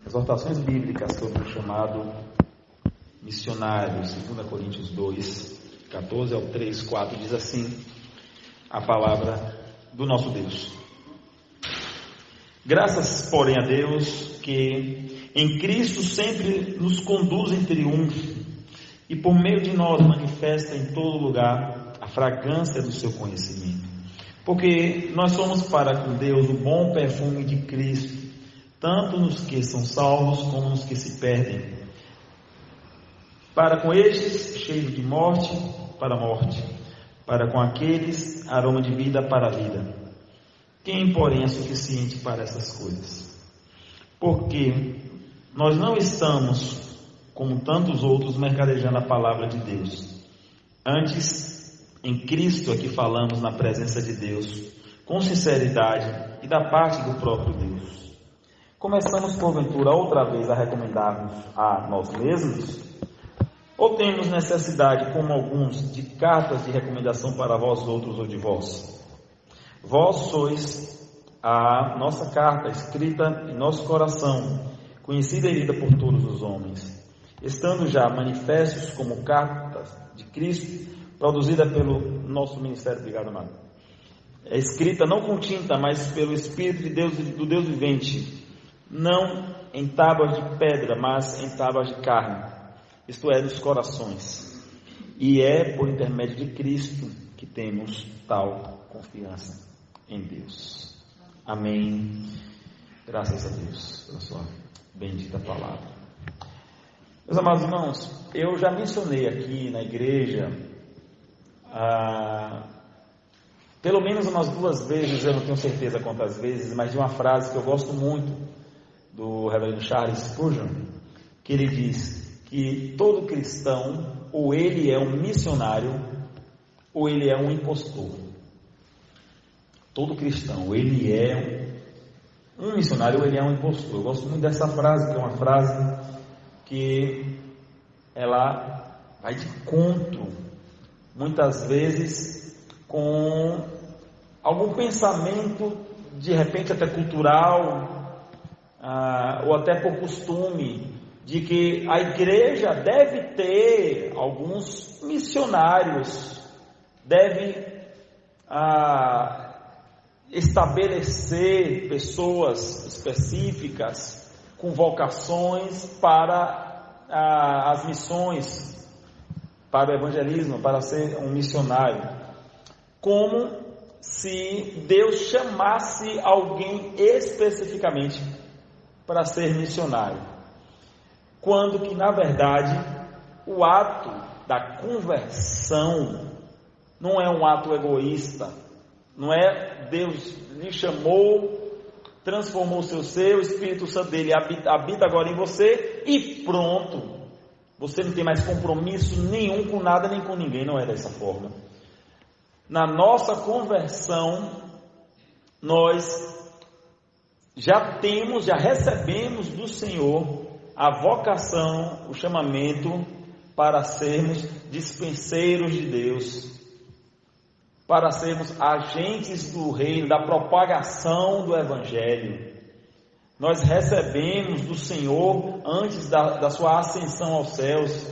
Exortações bíblicas sobre o chamado missionário, 2 Coríntios 2, 14 ao 3, 4, diz assim a palavra do nosso Deus. Graças, porém, a Deus que em Cristo sempre nos conduz em triunfo e por meio de nós manifesta em todo lugar a fragrância do seu conhecimento. Porque nós somos para com Deus o bom perfume de Cristo, tanto nos que são salvos como nos que se perdem. Para com estes, cheiro de morte para a morte, para com aqueles, aroma de vida para a vida. Quem, porém, é suficiente para essas coisas? Porque nós não estamos, como tantos outros, mercadejando a palavra de Deus. Antes, em Cristo é que falamos na presença de Deus, com sinceridade e da parte do próprio Deus. Começamos, porventura, outra vez a recomendar-nos a nós mesmos? Ou temos necessidade, como alguns, de cartas de recomendação para vós outros ou de vós? Vós sois a nossa carta, escrita em nosso coração, conhecida e lida por todos os homens, estando já manifestos como cartas de Cristo, produzida pelo nosso ministério. Obrigado, amado. É escrita não com tinta, mas pelo Espírito de Deus, do Deus vivente, não em tábuas de pedra, mas em tábuas de carne, isto é, dos corações. E é por intermédio de Cristo que temos tal confiança em Deus. Amém. Graças a Deus pela sua bendita palavra. Meus amados irmãos, eu já mencionei aqui na igreja, pelo menos umas 2 vezes, eu não tenho certeza quantas vezes, mas de uma frase que eu gosto muito, do reverendo Charles Spurgeon, que ele diz que todo cristão, ou ele é um missionário, ou ele é um impostor. Todo cristão, ou ele é um missionário, ou ele é um impostor. Eu gosto muito dessa frase, que é uma frase que ela vai de encontro, muitas vezes, com algum pensamento, de repente até cultural, ou até por costume, de que a igreja deve ter alguns missionários, deve estabelecer pessoas específicas com vocações para as missões, para o evangelismo, para ser um missionário, como se Deus chamasse alguém especificamente para ser missionário, quando que na verdade o ato da conversão não é um ato egoísta, não é Deus lhe chamou, transformou o seu ser, o Espírito Santo dele habita agora em você e pronto, você não tem mais compromisso nenhum com nada nem com ninguém. Não é dessa forma. Na nossa conversão, nós já recebemos do Senhor a vocação, o chamamento para sermos dispenseiros de Deus, para sermos agentes do reino, da propagação do Evangelho. Nós recebemos do Senhor, antes da sua ascensão aos céus,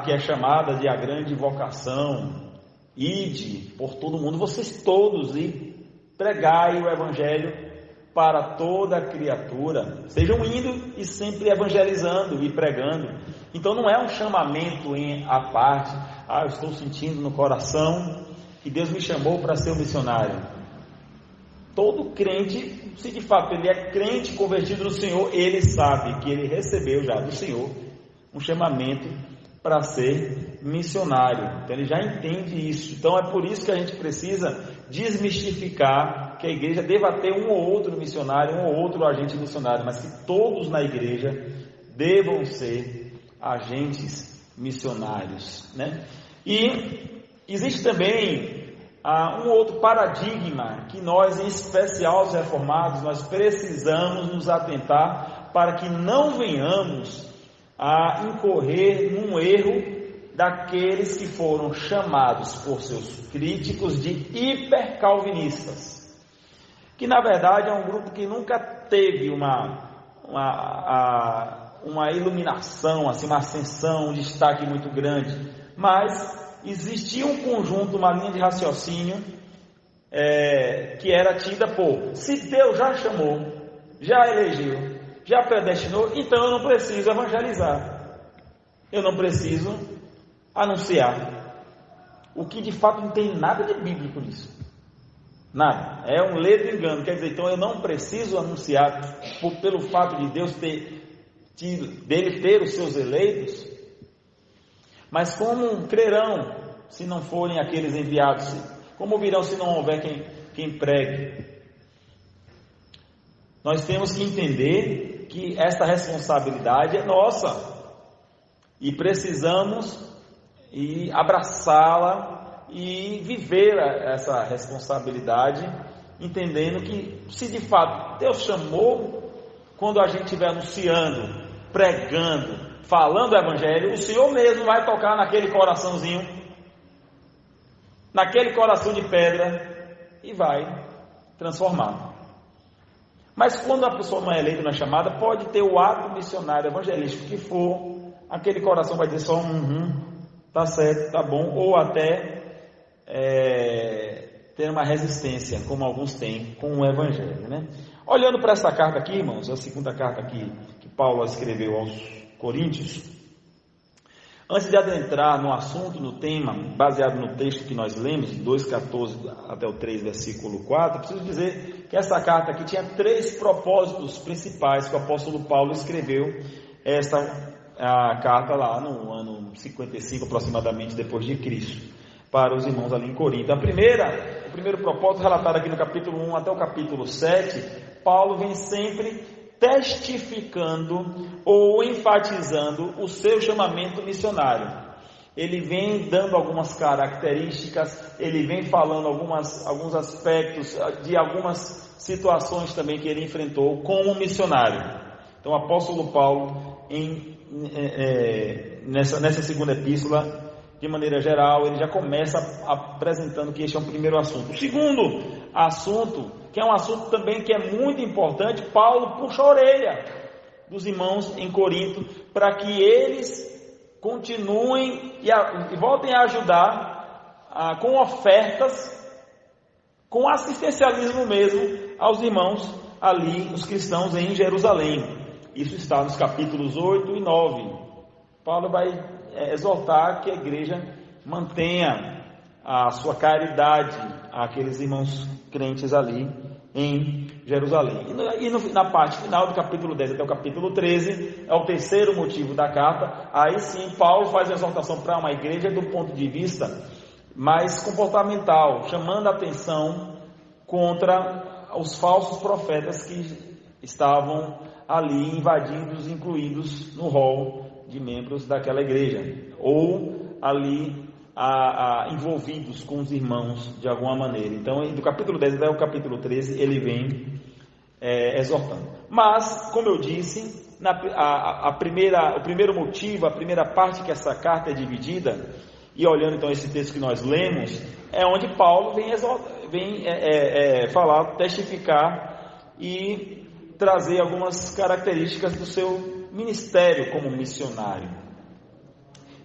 que é chamada de a grande vocação: ide por todo mundo, vocês todos, e pregai o Evangelho para toda a criatura. Sejam indo e sempre evangelizando e pregando. Então não é um chamamento à parte. Eu estou sentindo no coração que Deus me chamou para ser um missionário. Todo crente, se de fato ele é crente convertido no Senhor, ele sabe que ele recebeu já do Senhor um chamamento para ser missionário. Então ele já entende isso. Então é por isso que a gente precisa desmistificar que a igreja deva ter um ou outro missionário, um ou outro agente missionário, mas que todos na igreja devam ser agentes missionários, né? E existe também um outro paradigma que nós, em especial os reformados, nós precisamos nos atentar para que não venhamos a incorrer num erro daqueles que foram chamados por seus críticos de hipercalvinistas, que na verdade é um grupo que nunca teve uma uma iluminação, assim, uma ascensão, um destaque muito grande, mas existia um conjunto, uma linha de raciocínio que era tida por: se Deus já chamou, já elegeu, já predestinou, então eu não preciso evangelizar, eu não preciso anunciar. O que de fato não tem nada de bíblico nisso, nada, é um ledo engano. Quer dizer, então eu não preciso anunciar pelo fato de Deus dele ter os seus eleitos. Mas como crerão se não forem aqueles enviados? Como virão se não houver quem pregue? Nós temos que entender que esta responsabilidade é nossa e precisamos abraçá-la e viver essa responsabilidade, entendendo que, se de fato Deus chamou, quando a gente estiver anunciando, pregando, falando o Evangelho, o Senhor mesmo vai tocar naquele coraçãozinho, naquele coração de pedra, e vai transformar. Mas quando a pessoa não é eleita, não é chamada, pode ter o ato missionário evangelístico que for, aquele coração vai dizer só tá certo, tá bom, ou até ter uma resistência, como alguns têm com o Evangelho, né? Olhando para essa carta aqui, irmãos, a segunda carta aqui que Paulo escreveu aos Coríntios, antes de adentrar no assunto, no tema, baseado no texto que nós lemos, de 2,14 até o 3, versículo 4, preciso dizer que essa carta aqui tinha 3 propósitos principais que o apóstolo Paulo escreveu a carta lá no ano 55 aproximadamente depois de Cristo, para os irmãos ali em Corinto. O primeiro propósito, relatado aqui no capítulo 1 até o capítulo 7, Paulo vem sempre testificando ou enfatizando o seu chamamento missionário. Ele vem dando algumas características, ele vem falando alguns aspectos de algumas situações também que ele enfrentou como missionário. Então o apóstolo Paulo, nessa segunda epístola, de maneira geral, ele já começa apresentando que este é o primeiro assunto. O segundo assunto, que é um assunto também que é muito importante, Paulo puxa a orelha dos irmãos em Corinto, para que eles continuem e voltem a ajudar com ofertas, com assistencialismo mesmo, aos irmãos ali, os cristãos em Jerusalém. Isso está nos capítulos 8 e 9. Paulo vai exortar que a igreja mantenha a sua caridade àqueles irmãos crentes ali em Jerusalém. E na parte final do capítulo 10 até o capítulo 13, é o terceiro motivo da carta. Aí sim, Paulo faz a exortação para uma igreja do ponto de vista mais comportamental, chamando a atenção contra os falsos profetas que estavam ali invadidos, incluídos no rol de membros daquela igreja, ou ali envolvidos com os irmãos de alguma maneira. Então, do capítulo 10 até o capítulo 13, ele vem exortando. Mas, como eu disse, o primeiro motivo, a primeira parte que essa carta é dividida, e olhando então esse texto que nós lemos, é onde Paulo vem falar, testificar e trazer algumas características do seu ministério como missionário.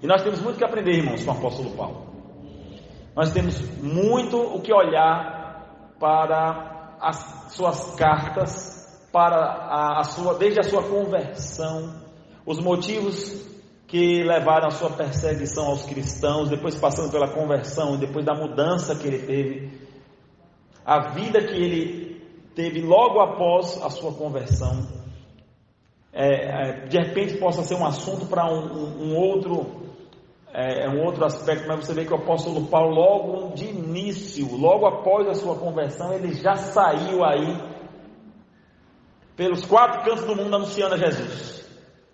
E nós temos muito que aprender, irmãos, com o apóstolo Paulo. Nós temos muito o que olhar para as suas cartas, desde a sua conversão, os motivos que levaram a sua perseguição aos cristãos, depois passando pela conversão e depois da mudança que ele teve, a vida que ele teve logo após a sua conversão. De repente possa ser um assunto para um outro aspecto, mas você vê que o apóstolo Paulo, logo de início, logo após a sua conversão, ele já saiu aí pelos 4 cantos do mundo anunciando a Jesus.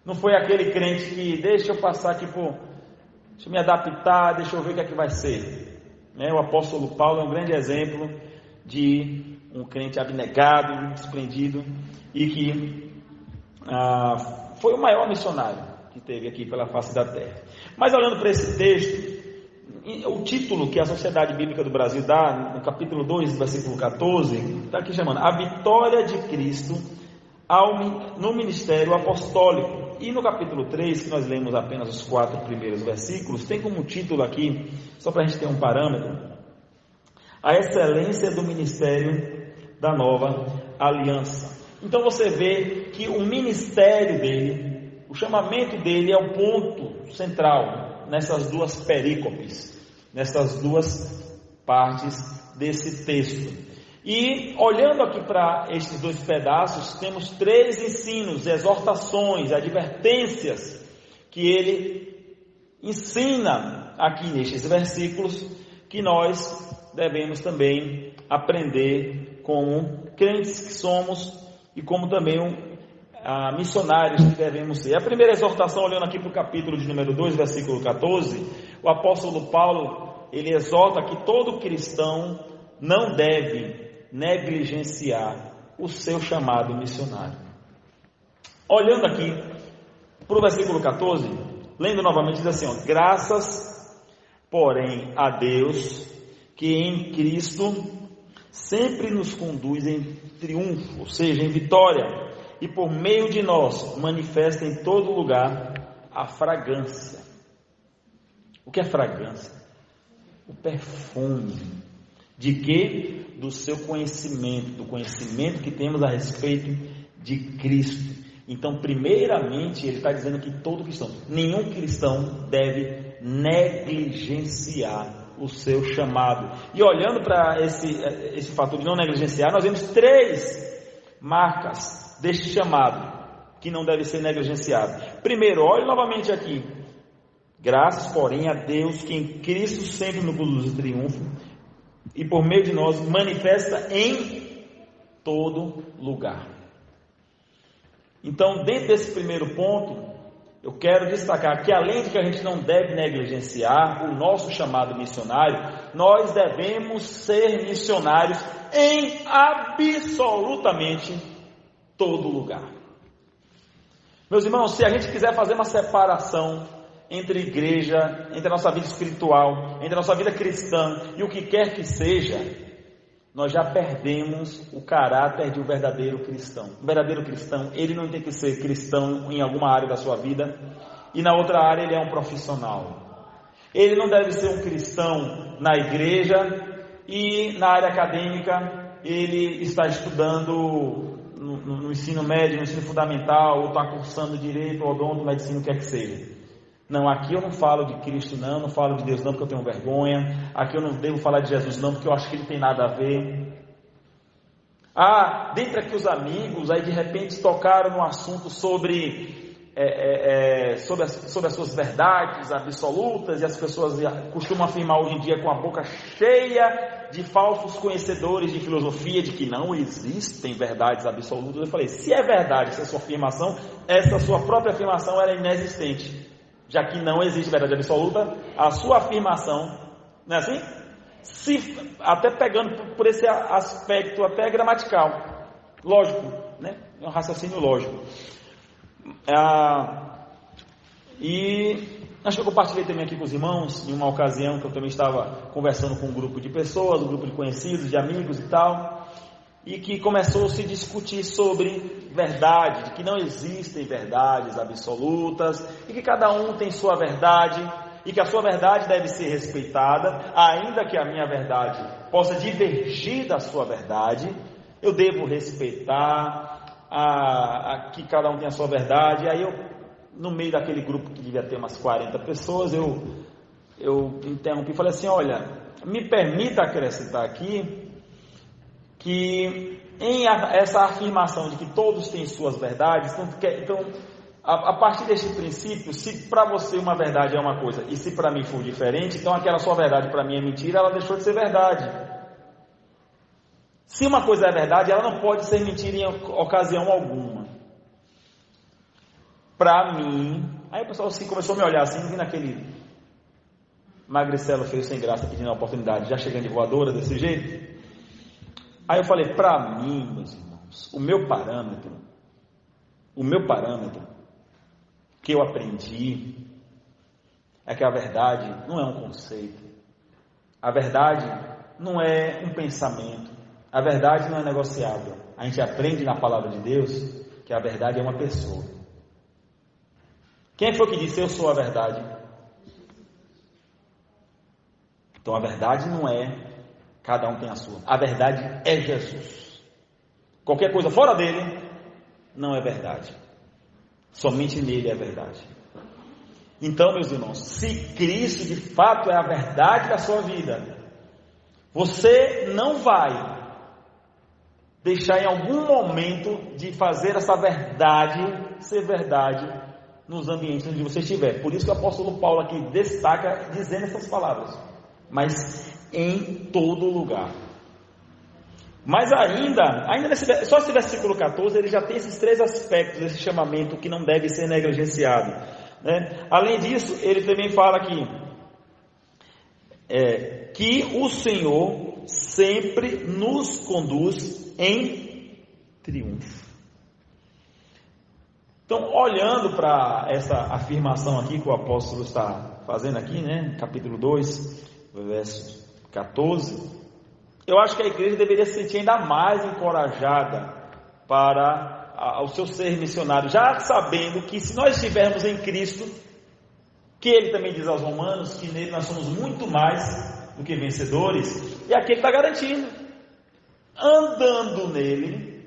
Não foi aquele crente que deixa eu passar aqui deixa eu me adaptar, deixa eu ver o que é que vai ser. O apóstolo Paulo é um grande exemplo de um crente abnegado, desprendido, e que foi o maior missionário que teve aqui pela face da terra. Mas olhando para esse texto, o título que a Sociedade Bíblica do Brasil dá, no capítulo 2, versículo 14, está aqui chamando: A Vitória de Cristo no ministério apostólico. E no capítulo 3, que nós lemos apenas os 4 primeiros versículos, tem como título aqui, só para a gente ter um parâmetro, a excelência do ministério da nova aliança. Então você vê que o ministério dele, o chamamento dele é o ponto central nessas duas perícopes, nessas duas partes desse texto. E olhando aqui para estes 2 pedaços, temos 3 ensinos, exortações, advertências que ele ensina aqui nestes versículos, que nós devemos também aprender como crentes que somos e como também missionários que devemos ser. A primeira exortação, olhando aqui para o capítulo de número 2, versículo 14, o apóstolo Paulo, ele exorta que todo cristão não deve negligenciar o seu chamado missionário. Olhando aqui para o versículo 14, lendo novamente, diz assim: graças, porém, a Deus, que em Cristo sempre nos conduz em triunfo, ou seja, em vitória, e por meio de nós manifesta em todo lugar a fragrância. O que é fragrância? O perfume. De quê? Do seu conhecimento, do conhecimento que temos a respeito de Cristo. Então, primeiramente, ele está dizendo que todo cristão, nenhum cristão deve negligenciar o seu chamado. E olhando para esse fator de não negligenciar, nós vemos 3 marcas deste chamado que não deve ser negligenciado. Primeiro, olhe novamente aqui: graças, porém, a Deus, que em Cristo sempre nos conduz em triunfo, e por meio de nós manifesta em todo lugar. Então, dentro desse primeiro ponto, eu quero destacar que, além de que a gente não deve negligenciar o nosso chamado missionário, nós devemos ser missionários em absolutamente todo lugar. Meus irmãos, se a gente quiser fazer uma separação entre igreja, entre a nossa vida espiritual, entre a nossa vida cristã e o que quer que seja, nós já perdemos o caráter de um verdadeiro cristão. Um verdadeiro cristão, ele não tem que ser cristão em alguma área da sua vida e na outra área ele é um profissional. Ele não deve ser um cristão na igreja e na área acadêmica ele está estudando no ensino médio, no ensino fundamental, ou está cursando direito, odonto, medicina, o que quer que seja. Não, aqui eu não falo de Cristo não falo de Deus não, porque eu tenho vergonha. Aqui eu não devo falar de Jesus não, porque eu acho que ele tem nada a ver. Dentre aqui os amigos, aí de repente tocaram no assunto sobre as suas verdades absolutas, e as pessoas costumam afirmar hoje em dia com a boca cheia de falsos conhecedores de filosofia, de que não existem verdades absolutas. Eu falei, se é verdade essa sua afirmação, essa sua própria afirmação era inexistente. Já que não existe verdade absoluta, a sua afirmação, não é assim? Até pegando por esse aspecto até gramatical, lógico, né? É um raciocínio lógico. E acho que eu compartilhei também aqui com os irmãos, em uma ocasião que eu também estava conversando com um grupo de pessoas, um grupo de conhecidos, de amigos e tal, e que começou a se discutir sobre verdade, de que não existem verdades absolutas, e que cada um tem sua verdade, e que a sua verdade deve ser respeitada, ainda que a minha verdade possa divergir da sua verdade, eu devo respeitar que cada um tem a sua verdade. Aí eu, no meio daquele grupo que devia ter umas 40 pessoas, eu interrompi e falei assim: olha, me permita acrescentar aqui que essa afirmação de que todos têm suas verdades, então a partir deste princípio, se para você uma verdade é uma coisa e se para mim for diferente, então aquela sua verdade para mim é mentira, ela deixou de ser verdade. Se uma coisa é verdade, ela não pode ser mentira em ocasião alguma. Para mim, aí o pessoal assim, começou a me olhar assim, vindo aquele magricelo feio sem graça pedindo a oportunidade, já chegando de voadora desse jeito. Aí eu falei, para mim, meus irmãos, o meu parâmetro que eu aprendi é que a verdade não é um conceito, a verdade não é um pensamento, a verdade não é negociável. A gente aprende na palavra de Deus que a verdade é uma pessoa. Quem foi que disse eu sou a verdade? Então a verdade não é cada um tem a sua. A verdade é Jesus. Qualquer coisa fora dele não é verdade. Somente nele é verdade. Então, meus irmãos, se Cristo de fato é a verdade da sua vida, você não vai deixar em algum momento de fazer essa verdade ser verdade nos ambientes onde você estiver. Por isso que o apóstolo Paulo aqui destaca dizendo essas palavras. Mas em todo lugar. Mas só esse versículo 14, ele já tem esses 3 aspectos desse chamamento que não deve ser negligenciado, né? Além disso, ele também fala aqui que o Senhor sempre nos conduz em triunfo. Então, olhando para essa afirmação aqui que o apóstolo está fazendo aqui, né? Capítulo 2, verso 14, eu acho que a igreja deveria se sentir ainda mais encorajada para o seu ser missionário, já sabendo que se nós estivermos em Cristo, que ele também diz aos romanos, que nele nós somos muito mais do que vencedores, e aqui ele está garantindo, andando nele,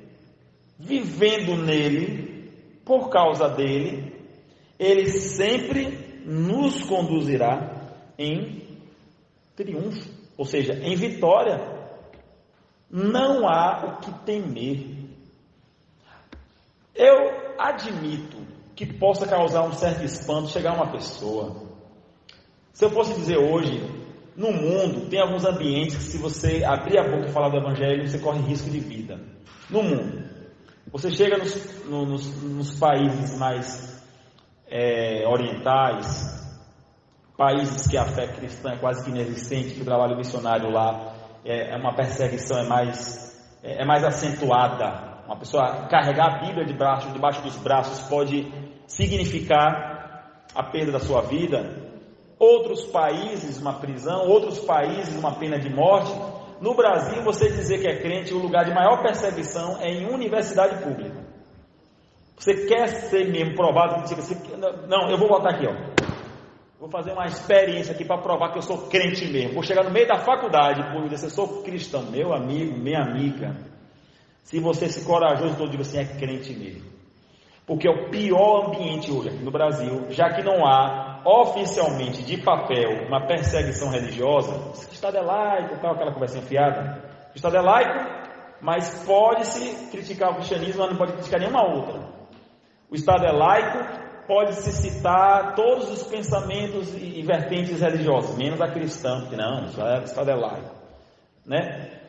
vivendo nele, por causa dele, ele sempre nos conduzirá em triunfo, ou seja, em vitória. Não há o que temer. Eu admito que possa causar um certo espanto chegar uma pessoa. Se eu fosse dizer hoje, no mundo tem alguns ambientes que se você abrir a boca e falar do evangelho, você corre risco de vida. No mundo. Você chega nos países mais orientais, países que a fé cristã é quase que inexistente, que o trabalho missionário lá é uma perseguição é mais acentuada. Uma pessoa carregar a Bíblia debaixo dos braços pode significar a perda da sua vida. Outros países, uma prisão. Outros países, uma pena de morte. No Brasil, você dizer que é crente, o lugar de maior perseguição é em universidade pública. Você quer ser mesmo provado? Não, eu vou botar aqui, vou fazer uma experiência aqui para provar que eu sou crente mesmo. Vou chegar no meio da faculdade, por dizer, eu sou cristão. Meu amigo, minha amiga, se você se corajoso todo dia, você é crente mesmo. Porque é o pior ambiente hoje aqui no Brasil, já que não há oficialmente de papel uma perseguição religiosa. O Estado é laico, tal, aquela conversa enfiada. O Estado é laico, mas pode-se criticar o cristianismo, mas não pode criticar nenhuma outra. O Estado é laico, pode-se citar todos os pensamentos e vertentes religiosas, menos a cristã, porque não, o Estado é laico, né?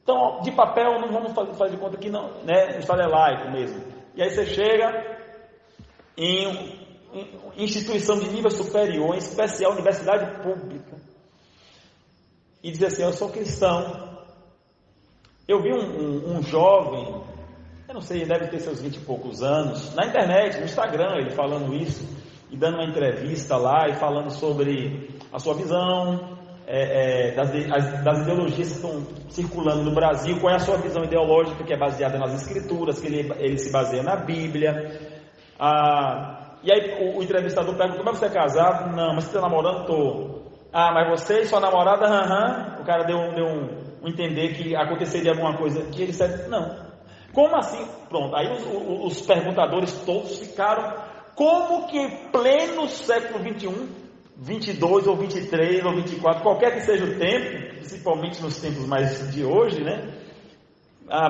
Então, de papel, não vamos fazer de conta que não, né? O Estado é laico mesmo. E aí você chega em instituição de nível superior, em especial universidade pública, e diz assim, eu sou cristão. Eu vi um jovem, eu não sei, deve ter seus 20 e poucos anos, na internet, no Instagram, ele falando isso, e dando uma entrevista lá, e falando sobre a sua visão, das ideologias que estão circulando no Brasil, qual é a sua visão ideológica, que é baseada nas escrituras, que ele se baseia na Bíblia. E aí o entrevistador pergunta, mas você é casado? Não. Mas você está namorando? Tô. Mas você e sua namorada? O cara deu um entender que aconteceria alguma coisa, que ele disse, não. Como assim? Pronto, aí os perguntadores todos ficaram, como que em pleno século 21, 22 ou 23 ou 24, qualquer que seja o tempo, principalmente nos tempos mais de hoje, né?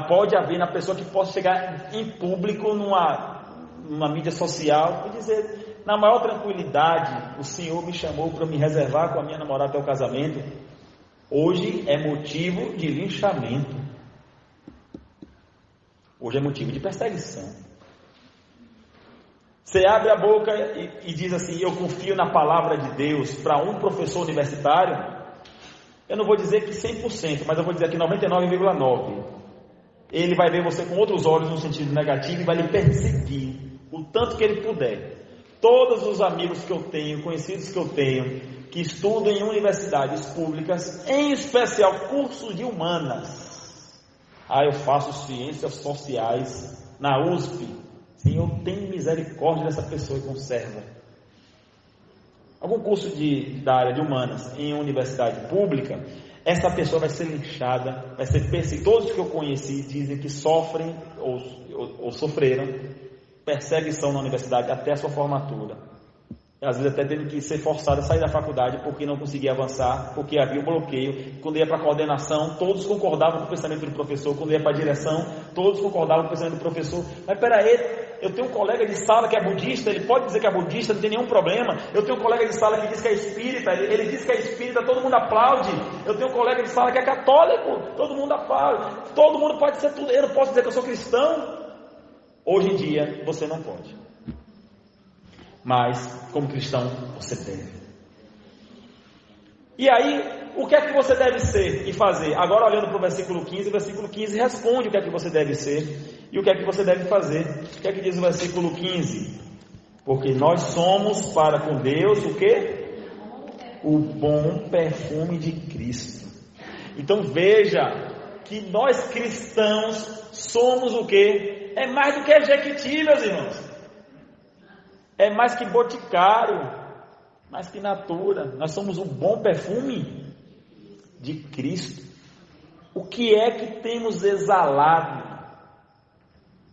Pode haver na pessoa que possa chegar em público numa mídia social e dizer, na maior tranquilidade, o Senhor me chamou para me reservar com a minha namorada até o casamento. Hoje é motivo de linchamento. Hoje é motivo de perseguição. Você abre a boca e diz assim, eu confio na palavra de Deus, para um professor universitário, eu não vou dizer que 100%, mas eu vou dizer que 99,9%. Ele vai ver você com outros olhos no sentido negativo e vai lhe perseguir o tanto que ele puder. Todos os amigos que eu tenho, conhecidos que eu tenho, que estudam em universidades públicas, em especial cursos de humanas. Eu faço ciências sociais na USP. Senhor, tem misericórdia dessa pessoa e conserva. Algum curso da área de humanas em universidade pública, essa pessoa vai ser linchada, vai ser perseguida. Todos que eu conheci dizem que sofrem ou sofreram perseguição na universidade até a sua formatura. Às vezes até tendo que ser forçado a sair da faculdade porque não conseguia avançar, porque havia um bloqueio. Quando ia para a coordenação, todos concordavam com o pensamento do professor. Quando ia para a direção, todos concordavam com o pensamento do professor. Mas peraí, eu tenho um colega de sala que é budista, ele pode dizer que é budista, não tem nenhum problema. Eu tenho um colega de sala que diz que é espírita, ele diz que é espírita, todo mundo aplaude. Eu tenho um colega de sala que é católico, todo mundo aplaude. Todo mundo pode ser tudo, eu não posso dizer que eu sou cristão. Hoje em dia, você não pode. Mas, como cristão, você deve. E aí, o que é que você deve ser e fazer? Agora, olhando para o versículo 15, o versículo 15 responde o que é que você deve ser e o que é que você deve fazer. O que é que diz o versículo 15? Porque nós somos para com Deus o quê? O bom perfume de Cristo. Então, veja que nós cristãos somos o quê? É mais do que Jequiti, meus irmãos. É mais que Boticário, mais que Natura. Nós somos o bom perfume de Cristo. O que é que temos exalado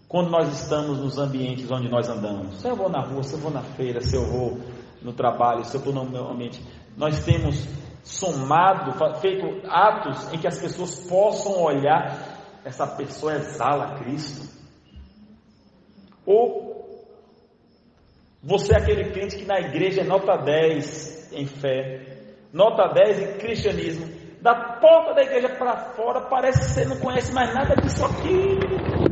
quando nós estamos nos ambientes onde nós andamos? Se eu vou na rua, se eu vou na feira, se eu vou no trabalho, se eu estou no meu ambiente, nós temos somado, feito atos em que as pessoas possam olhar, essa pessoa exala Cristo. Ou você é aquele crente que na igreja é nota 10 em fé, nota 10 em cristianismo, da porta da igreja para fora parece que você não conhece mais nada disso aqui,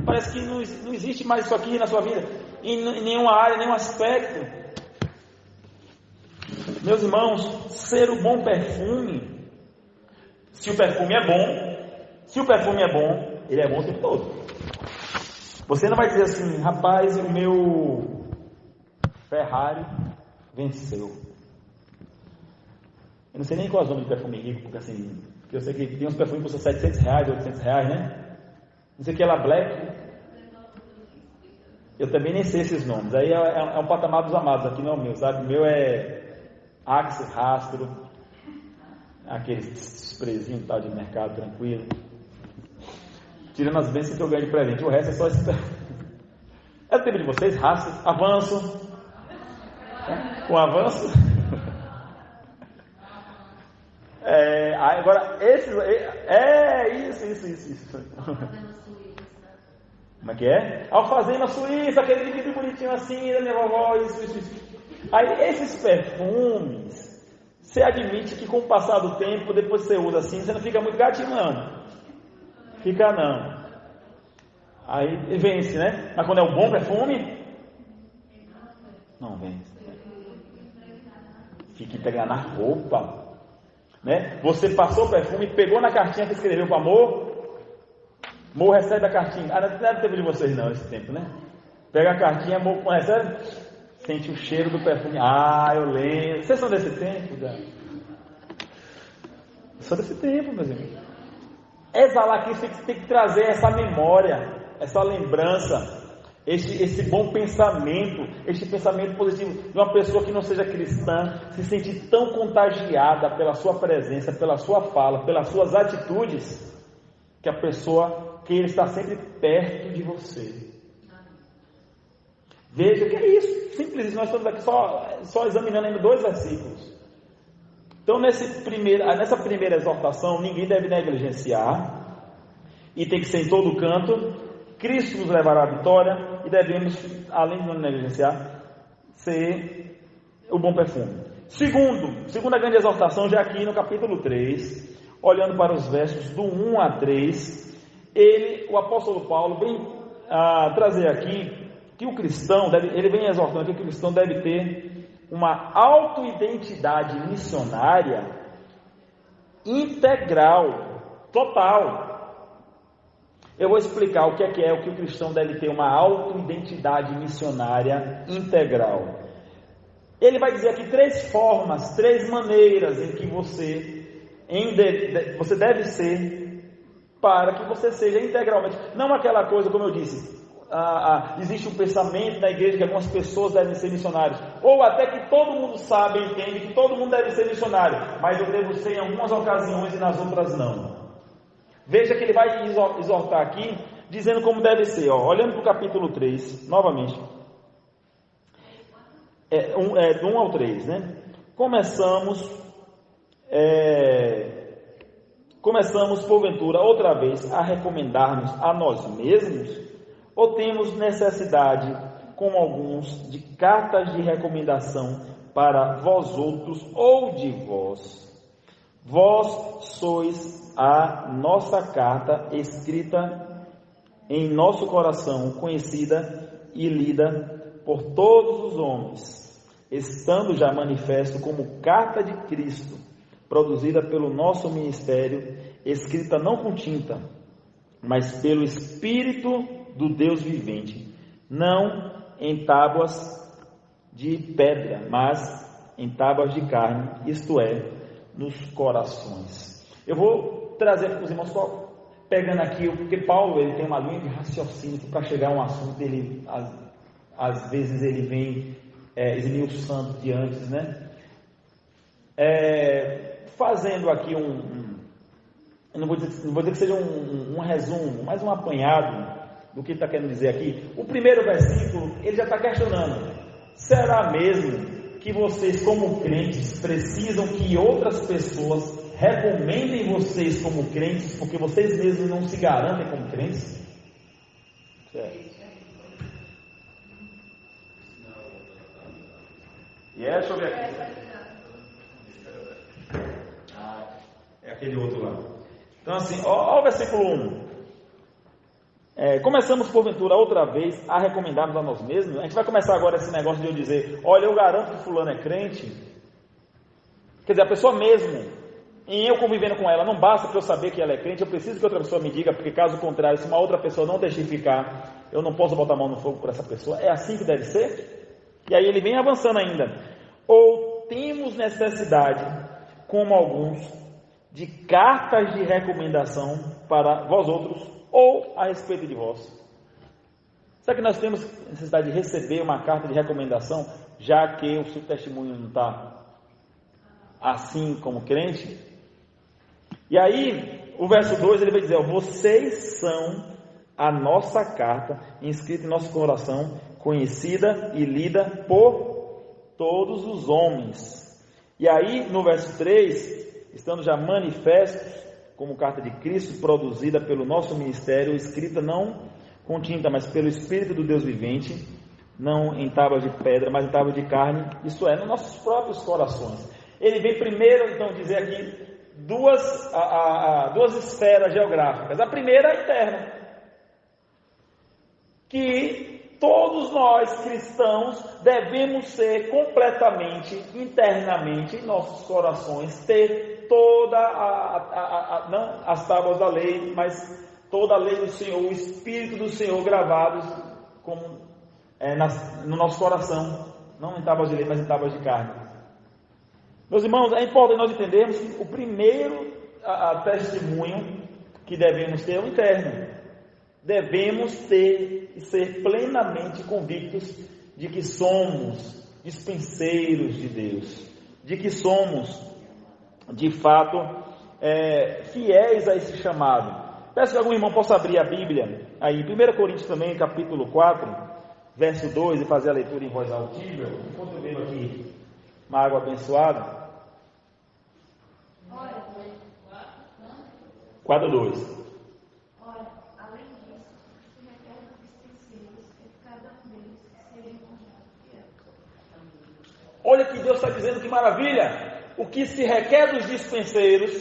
parece que não existe mais isso aqui na sua vida, em nenhuma área, nenhum aspecto. Meus irmãos, ser o bom perfume, se o perfume é bom, ele é bom o tempo todo. Você não vai dizer assim, rapaz, o meu Ferrari venceu. Eu não sei nem qual é o nome de perfume rico, porque assim, eu sei que tem uns perfumes que custam R$700, R$800, né? Não sei o que lá, Black. Eu também nem sei esses nomes. Aí é um patamar dos amados, aqui não é o meu, sabe? O meu é Axe, Rastro, aquele sprayzinho tal de mercado, tranquilo. Tirando as bênçãos que eu ganho de presente, o resto é só esse perfume. É o tempo de vocês, Rastro, Avanço. Com avanço. Agora, esses. Isso. Como é que é? Alfazema Suíça, aquele livro bonitinho assim, da minha vovó, isso. Aí, esses perfumes, você admite que com o passar do tempo, depois você usa assim, você não fica muito gatinho, não. Fica não. Aí vence, né? Mas quando é um bom perfume, não vence. Fica pegando na roupa, né? Você passou o perfume, pegou na cartinha que escreveu para amor recebe a cartinha. Não é tempo de vocês não, esse tempo, né? Pega a cartinha, amor recebe, sente o cheiro do perfume. Eu lembro. Vocês são desse tempo? Eu sou desse tempo, meus irmãos. Exalar Cristo tem que trazer essa memória, essa lembrança, esse bom pensamento, este pensamento positivo de uma pessoa que não seja cristã, se sentir tão contagiada pela sua presença, pela sua fala, pelas suas atitudes, que a pessoa queira estar sempre perto de você. Veja que é isso, simples, nós estamos aqui só examinando ainda 2 versículos. Então nessa primeira exortação, ninguém deve negligenciar, e tem que ser em todo canto. Cristo nos levará à vitória e devemos, além de não negligenciar, ser o bom perfume. Segunda grande exortação, já aqui no capítulo 3, olhando para os versos do 1 a 3, o apóstolo Paulo vem trazer aqui que o cristão, ele vem exortando que o cristão deve ter uma autoidentidade missionária integral, total. Eu vou explicar o que é o que o cristão deve ter uma autoidentidade missionária integral. Ele vai dizer aqui 3 formas, 3 maneiras em que você deve ser para que você seja integralmente. Não aquela coisa, como eu disse, existe um pensamento na igreja que algumas pessoas devem ser missionários, ou até que todo mundo sabe e entende que todo mundo deve ser missionário, mas eu devo ser em algumas ocasiões e nas outras não. Veja que ele vai exortar aqui, dizendo como deve ser, olhando para o capítulo 3, novamente, do 1 ao 3, né? Começamos, porventura, outra vez a recomendar-nos a nós mesmos, ou temos necessidade, como alguns, de cartas de recomendação para vós outros ou de vós? Vós sois a nossa carta escrita em nosso coração, conhecida e lida por todos os homens, estando já manifesto como carta de Cristo, produzida pelo nosso ministério, escrita não com tinta, mas pelo Espírito do Deus vivente, não em tábuas de pedra, mas em tábuas de carne, isto é, nos corações. Eu vou trazer para os irmãos, pegando aqui, porque Paulo ele tem uma linha de raciocínio que para chegar a um assunto, ele, às vezes ele vem esmiuçando de antes, né? Fazendo aqui não vou dizer que seja um resumo, mas um apanhado do que ele está querendo dizer aqui. O primeiro versículo, ele já está questionando: será mesmo que vocês como crentes precisam que outras pessoas recomendem vocês como crentes, porque vocês mesmos não se garantem como crentes? Certo. Deixa eu ver aqui. É aquele outro lá. Então assim, ó o versículo 1. Começamos porventura outra vez a recomendarmos a nós mesmos. A gente vai começar agora esse negócio de eu dizer: olha, eu garanto que fulano é crente. Quer dizer, a pessoa mesmo, em eu convivendo com ela, não basta para eu saber que ela é crente, eu preciso que outra pessoa me diga, porque caso contrário, se uma outra pessoa não testificar, eu não posso botar a mão no fogo por essa pessoa. É assim que deve ser? E aí ele vem avançando ainda: ou temos necessidade, como alguns, de cartas de recomendação para vós outros, ou a respeito de vós? Será que nós temos necessidade de receber uma carta de recomendação, já que o seu testemunho não está assim como crente? E aí, o verso 2, ele vai dizer: vocês são a nossa carta, inscrita em nosso coração, conhecida e lida por todos os homens. E aí, no verso 3, estando já manifestos como carta de Cristo, produzida pelo nosso ministério, escrita não com tinta, mas pelo Espírito do Deus vivente, não em tábuas de pedra, mas em tábuas de carne, isto é, nos nossos próprios corações. Ele vem primeiro, então, dizer aqui duas esferas geográficas. A primeira é a interna, que todos nós cristãos devemos ser completamente, internamente, em nossos corações, ter toda não as tábuas da lei, mas toda a lei do Senhor, o Espírito do Senhor gravados no nosso coração, não em tábuas de lei, mas em tábuas de carne. Meus irmãos, é importante nós entendermos que o primeiro testemunho que devemos ter é o interno. Devemos ter e ser plenamente convictos de que somos dispenseiros de Deus, de que somos de fato fiéis a esse chamado. Peço que algum irmão possa abrir a Bíblia aí, 1 Coríntios também, capítulo 4, verso 2, e fazer a leitura em voz altível, enquanto eu bebo aqui uma água abençoada. 4:2. Olha que Deus está dizendo, que maravilha! O que se requer dos dispenseiros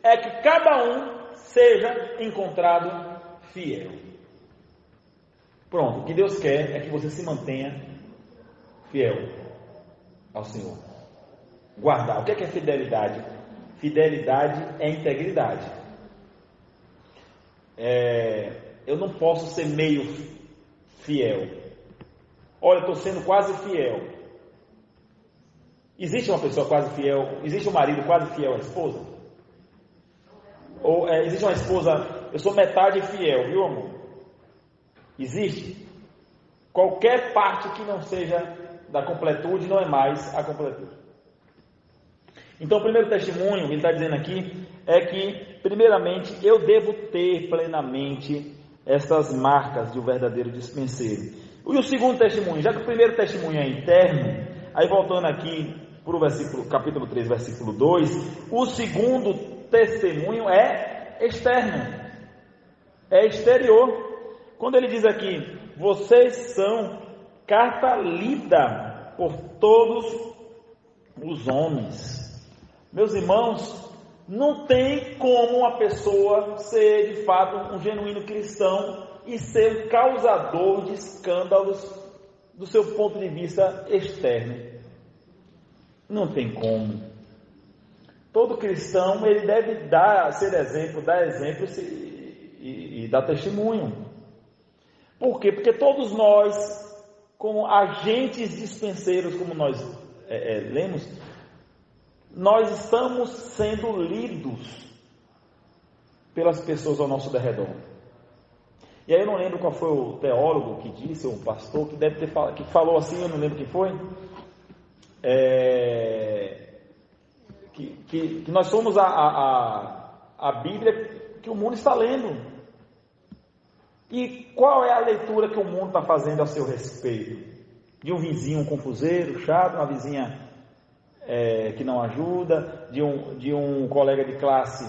é que cada um seja encontrado fiel. Pronto, o que Deus quer é que você se mantenha fiel ao Senhor. Guardar. O que é fidelidade? Fidelidade é integridade. Eu não posso ser meio fiel. Olha, estou sendo quase fiel. Existe uma pessoa quase fiel? Existe um marido quase fiel à esposa? Ou existe uma esposa, eu sou metade fiel, viu, amor? Existe? Qualquer parte que não seja da completude não é mais a completude. Então, o primeiro testemunho, ele está dizendo aqui, é que, primeiramente, eu devo ter plenamente essas marcas de um verdadeiro dispenseiro. E o segundo testemunho, já que o primeiro testemunho é interno, aí voltando aqui para o capítulo 3, versículo 2, o segundo testemunho é externo, é exterior. Quando ele diz aqui, vocês são carta lida por todos os homens. Meus irmãos, não tem como uma pessoa ser de fato um genuíno cristão e ser um causador de escândalos do seu ponto de vista externo. Não tem como. Todo cristão, ele deve ser exemplo, dar exemplo e dar testemunho. Por quê? Porque todos nós, como agentes dispenseiros, como nós lemos, nós estamos sendo lidos pelas pessoas ao nosso derredor. E aí eu não lembro qual foi o teólogo que disse, ou o pastor, que deve ter falado, que falou assim, eu não lembro quem foi, que nós somos a Bíblia que o mundo está lendo. E qual é a leitura que o mundo está fazendo a seu respeito? De um vizinho um confuseiro, chato, uma vizinha que não ajuda, de um colega de classe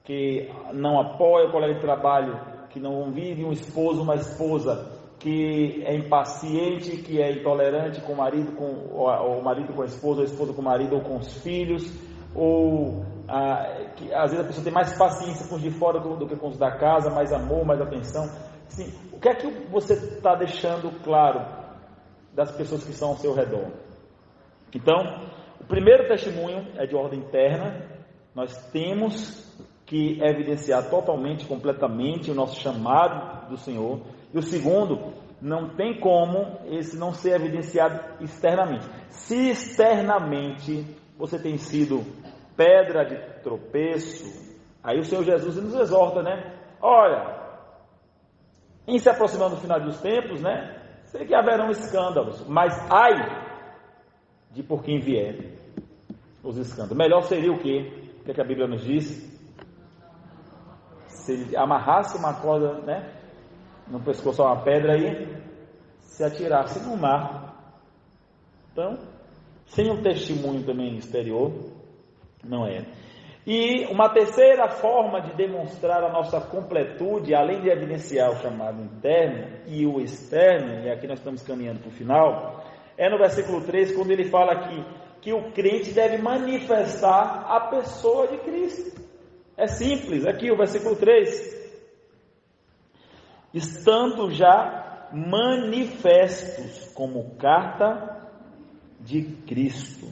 que não apoia, um colega de trabalho que não vive, um esposo, uma esposa que é impaciente, que é intolerante com o marido, ou o marido com a esposa com o marido ou com os filhos, ou que às vezes a pessoa tem mais paciência com os de fora do que com os da casa, mais amor, mais atenção. Assim, o que é que você está deixando claro das pessoas que estão ao seu redor? Então, o primeiro testemunho é de ordem interna. Nós temos que evidenciar totalmente, completamente o nosso chamado do Senhor. E o segundo, não tem como esse não ser evidenciado externamente. Se externamente você tem sido pedra de tropeço, aí o Senhor Jesus nos exorta, né? Olha, em se aproximando do final dos tempos, né? Sei que haverão escândalos, mas ai de por quem vier os escândalos. Melhor seria o quê? O que a Bíblia nos diz? Se ele amarrasse uma corda, né, no pescoço, uma pedra aí, se atirasse no mar. Então, sem um testemunho também exterior, não é. E uma terceira forma de demonstrar a nossa completude, além de evidenciar o chamado interno e o externo, e aqui nós estamos caminhando para o final, é no versículo 3, quando ele fala aqui que o crente deve manifestar a pessoa de Cristo. É simples, aqui o versículo 3. Estando já manifestos como carta de Cristo.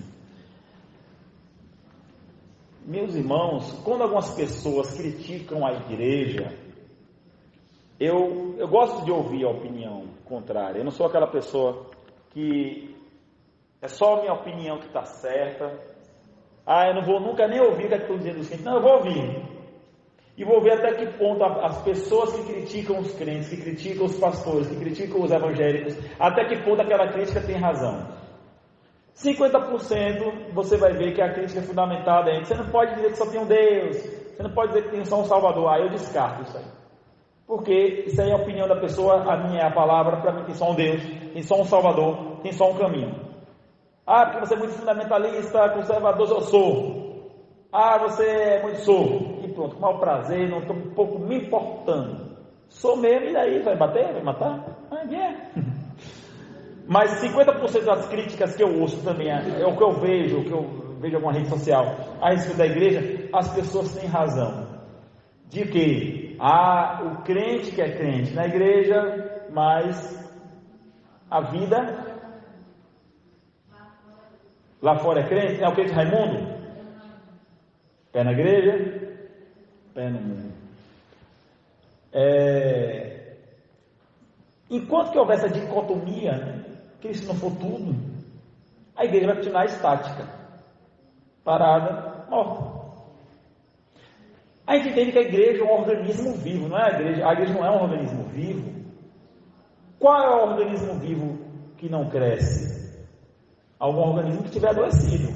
Meus irmãos, quando algumas pessoas criticam a igreja, eu gosto de ouvir a opinião contrária. Eu não sou aquela pessoa que é só a minha opinião que está certa. Eu não vou nunca nem ouvir o que estão dizendo os crentes. Não, eu vou ouvir. E vou ver até que ponto as pessoas que criticam os crentes, que criticam os pastores, que criticam os evangélicos, até que ponto aquela crítica tem razão. 50% você vai ver que a crítica é fundamentada em você não pode dizer que só tem um Deus, você não pode dizer que tem só um Salvador. Eu descarto isso aí. Porque isso aí é a opinião da pessoa, a minha é a palavra, para mim tem só um Deus, tem só um Salvador, tem só um caminho. Porque você é muito fundamentalista, conservador, eu sou. Você é muito sou. E pronto, com mau prazer, não estou um pouco me importando. Sou mesmo, e daí? Vai bater? Vai matar? Mas 50% das críticas que eu ouço também, é o que eu vejo em alguma rede social, a respeito da igreja, as pessoas têm razão. De que o crente que é crente na igreja, mas a vida lá fora é crente, é o crente Raimundo? Pé na igreja, pé no mundo. Enquanto que houver essa dicotomia, né, que isso não for tudo, a igreja vai continuar estática, parada, morta. A gente entende que a igreja é um organismo vivo, não é a igreja não é um organismo vivo. Qual é o organismo vivo que não cresce? Algum organismo que estiver adoecido.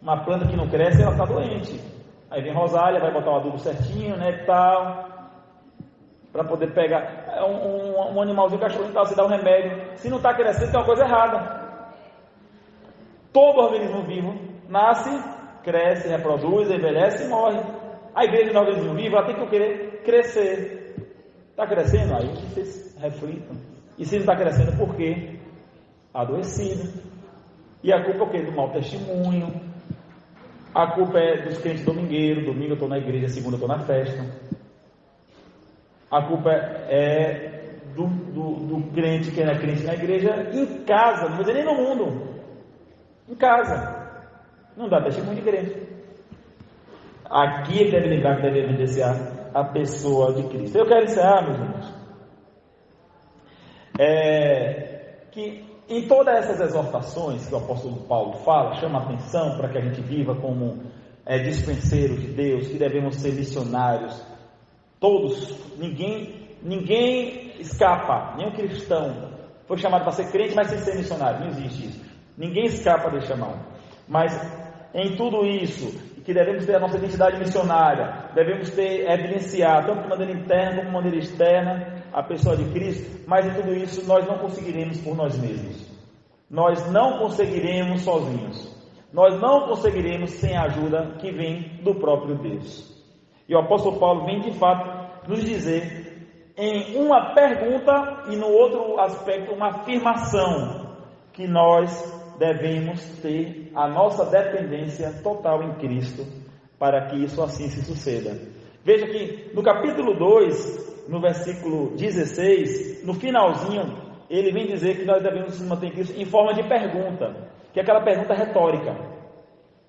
Uma planta que não cresce, ela está doente. Aí vem Rosália, vai botar o adubo certinho, né, tal, para poder pegar um animalzinho, cachorrinho, tal, se dá um remédio. Se não está crescendo, tem uma coisa errada. Todo organismo vivo nasce, cresce, reproduz, envelhece e morre. A igreja do organismo vivo, ela tem que querer crescer. Está crescendo? Aí vocês reflitam. E se não está crescendo, por quê? Adoecido. E a culpa é o quê? Do mau testemunho. A culpa é dos crentes domingueiros. Domingo eu estou na igreja, segunda eu estou na festa. A culpa é do crente que não é crente na igreja, em casa, não vou dizer nem no mundo. Em casa. Não dá testemunho de crente. Aqui ele deve lembrar que deve evidenciar a pessoa de Cristo. Eu quero encerrar, meus irmãos. Que em todas essas exortações que o apóstolo Paulo fala, chama a atenção para que a gente viva como dispenseiros de Deus, que devemos ser missionários, todos, ninguém escapa, nenhum cristão foi chamado para ser crente, mas sem ser missionário, não existe isso, ninguém escapa desse chamado, mas em tudo isso, que devemos ter a nossa identidade missionária, devemos evidenciar, tanto de maneira interna como de maneira externa, a pessoa de Cristo, mas em tudo isso nós não conseguiremos por nós mesmos, nós não conseguiremos sozinhos, nós não conseguiremos sem a ajuda que vem do próprio Deus. E o apóstolo Paulo vem de fato nos dizer em uma pergunta e no outro aspecto uma afirmação, que nós devemos ter a nossa dependência total em Cristo para que isso assim se suceda. Veja que no capítulo 2, no versículo 16, no finalzinho, ele vem dizer que nós devemos nos manter em Cristo em forma de pergunta, que é aquela pergunta retórica,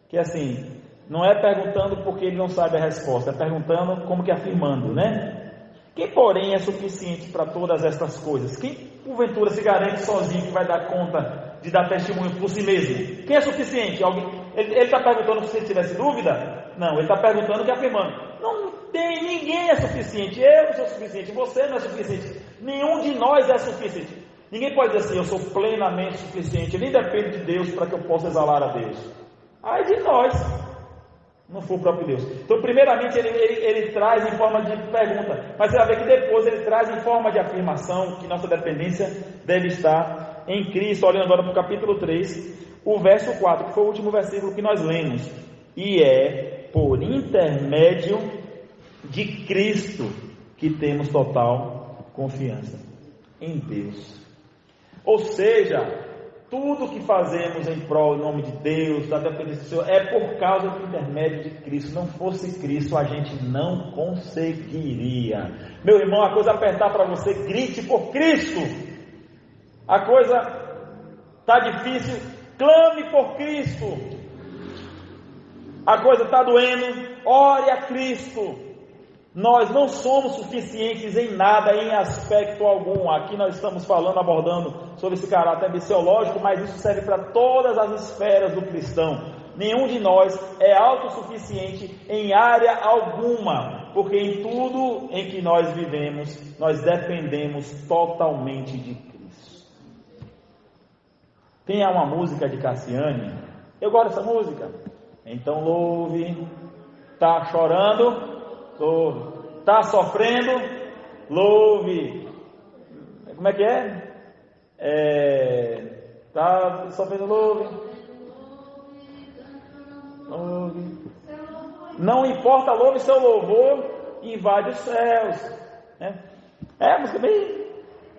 que é assim, não é perguntando porque ele não sabe a resposta, é perguntando como que afirmando, né? Quem, porém, é suficiente para todas estas coisas? Quem, porventura, se garante sozinho que vai dar conta de dar testemunho por si mesmo? Quem é suficiente? Ele está perguntando se ele tivesse dúvida? Não, ele está perguntando e afirmando. Não tem, ninguém é suficiente. Eu não sou suficiente, você não é suficiente. Nenhum de nós é suficiente. Ninguém pode dizer assim, eu sou plenamente suficiente, eu nem dependo de Deus para que eu possa exalar a Deus. Ai de nós, não for o próprio Deus. Então, primeiramente, ele traz em forma de pergunta, mas você vai ver que depois ele traz em forma de afirmação que nossa dependência deve estar em Cristo. Olhando agora para o capítulo 3, o verso 4, que foi o último versículo que nós lemos. E é por intermédio de Cristo que temos total confiança em Deus. Ou seja, tudo que fazemos em prol, em nome de Deus, da dependência do Senhor, é por causa do intermédio de Cristo. Se não fosse Cristo, a gente não conseguiria. Meu irmão, a coisa apertar para você, grite por Cristo. A coisa está difícil, clame por Cristo. A coisa está doendo, ore a Cristo. Nós não somos suficientes em nada, em aspecto algum. Aqui nós estamos falando, abordando sobre esse caráter missiológico, mas isso serve para todas as esferas do cristão. Nenhum de nós é autossuficiente em área alguma, porque em tudo em que nós vivemos, nós dependemos totalmente de Cristo. Tem uma música de Cassiane, eu gosto dessa música. Então louve, está chorando, louve. Está sofrendo, louve. Como é que é? Está sofrendo, louve. Louve. Não importa, louve, seu louvor invade os céus. É a música bem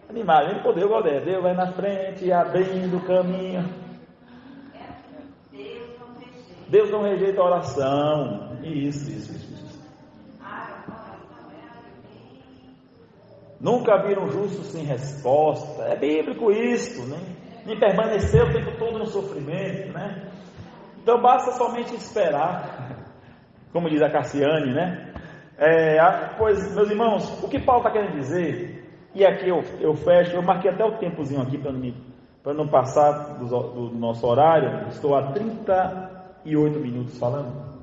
animada, bem poder, eu gosto dela. Deus vai na frente, abrindo o caminho. Deus não rejeita a oração. Isso. Nunca viram um justo sem resposta. É bíblico isso, né? Nem permanecer o tempo todo no sofrimento, né? Então basta somente esperar, como diz a Cassiane, né? Pois, meus irmãos, o que Paulo está querendo dizer, e aqui eu fecho, eu marquei até o tempozinho aqui para não passar do nosso horário, estou há 38 minutos falando,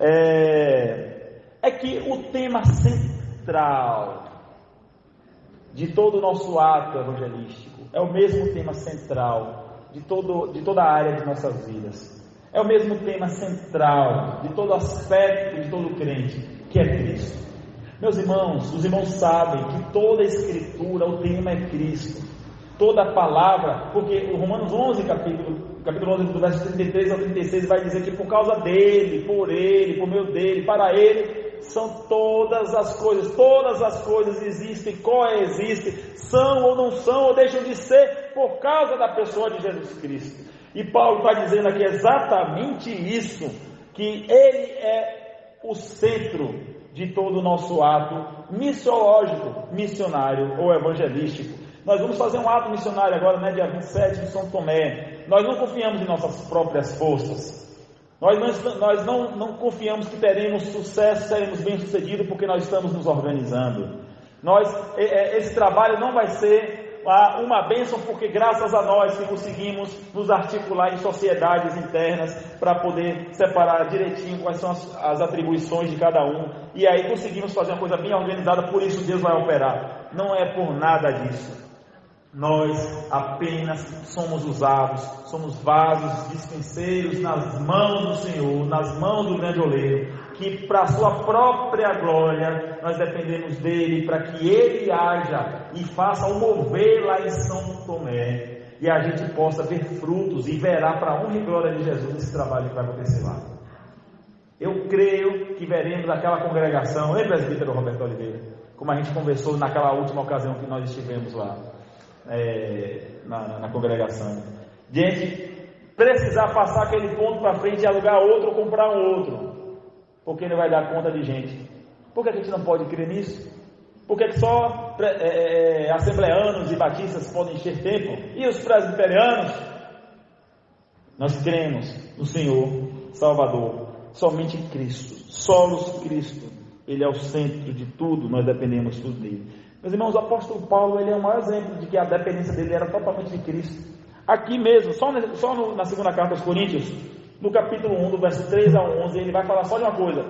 é que o tema central de todo o nosso ato evangelístico, é o mesmo tema central de toda a área de nossas vidas. É o mesmo tema central de todo aspecto de todo crente, que é Cristo. Meus irmãos, os irmãos sabem que toda a Escritura, o tema é Cristo. Toda a palavra, porque o Romanos 11, capítulo 11, do verso 33 ao 36, vai dizer que por causa dele, por meio dele, para ele, são todas as coisas existem, coexistem, são ou não são, ou deixam de ser, por causa da pessoa de Jesus Cristo. E Paulo está dizendo aqui exatamente isso, que ele é o centro de todo o nosso ato missiológico, missionário ou evangelístico. Nós vamos fazer um ato missionário agora, né, dia 27 de São Tomé. Nós não confiamos em nossas próprias forças. Nós não confiamos que teremos sucesso, seremos bem-sucedidos, porque nós estamos nos organizando. Esse trabalho não vai ser uma bênção, porque graças a nós que conseguimos nos articular em sociedades internas para poder separar direitinho quais são as atribuições de cada um, e aí conseguimos fazer uma coisa bem organizada, por isso Deus vai operar. Não é por nada disso. Nós apenas somos usados, somos vasos dispenseiros nas mãos do Senhor, nas mãos do grande oleiro, que para a sua própria glória nós dependemos dele, para que ele haja e faça o mover lá em São Tomé, e a gente possa ver frutos e verá para a honra e glória de Jesus esse trabalho que vai acontecer lá. Eu creio que veremos aquela congregação, lembra, presbítero Roberto Oliveira, como a gente conversou naquela última ocasião que nós estivemos lá, na congregação, de a gente precisar passar aquele ponto para frente e alugar outro ou comprar um outro, porque ele vai dar conta de gente. Por que a gente não pode crer nisso? Por que só assembleanos e batistas podem encher tempo? E os presbiterianos? Nós cremos no Senhor Salvador, somente em Cristo, solos Cristo. Ele é o centro de tudo, nós dependemos tudo dele. Meus irmãos, o apóstolo Paulo, ele é o maior exemplo de que a dependência dele era totalmente de Cristo. Aqui mesmo, na segunda carta aos Coríntios, no capítulo 1, do verso 3 ao 11, ele vai falar só de uma coisa: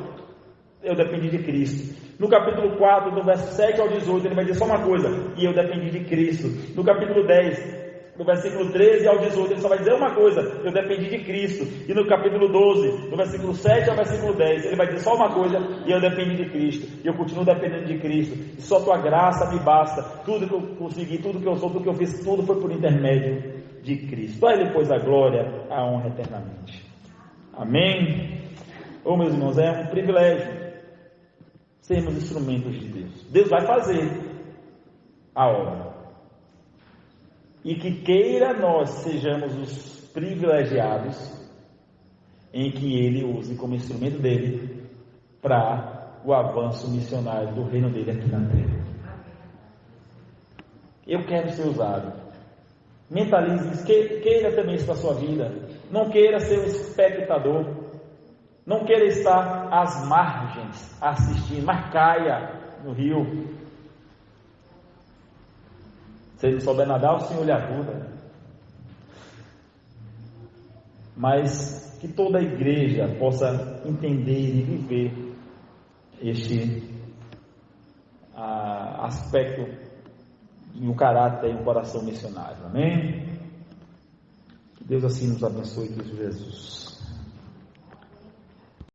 eu dependi de Cristo. No capítulo 4, do verso 7 ao 18, ele vai dizer só uma coisa: e eu dependi de Cristo. No capítulo 10, do versículo 13 ao 18, ele só vai dizer uma coisa: eu dependi de Cristo. E no capítulo 12, do versículo 7 ao versículo 10, ele vai dizer só uma coisa: e eu dependi de Cristo. E eu continuo dependendo de Cristo. E só tua graça me basta. Tudo que eu consegui, tudo que eu sou, tudo que eu fiz, tudo foi por intermédio de Cristo. A ele pois a glória, a honra eternamente. Amém? Meus irmãos, é um privilégio sermos instrumentos de Deus. Deus vai fazer a obra. E que queira nós sejamos os privilegiados em que Ele use como instrumento dele para o avanço missionário do reino dele aqui na terra. Eu quero ser usado. Mentalize isso, queira também isso para a sua vida. Não queira ser um espectador. Não queira estar às margens assistindo, mas caia no rio. Se ele não souber nadar, o Senhor lhe ajuda. Mas que toda a igreja possa entender e viver este aspecto no caráter e no coração missionário. Amém? Que Deus assim nos abençoe, Cristo Jesus.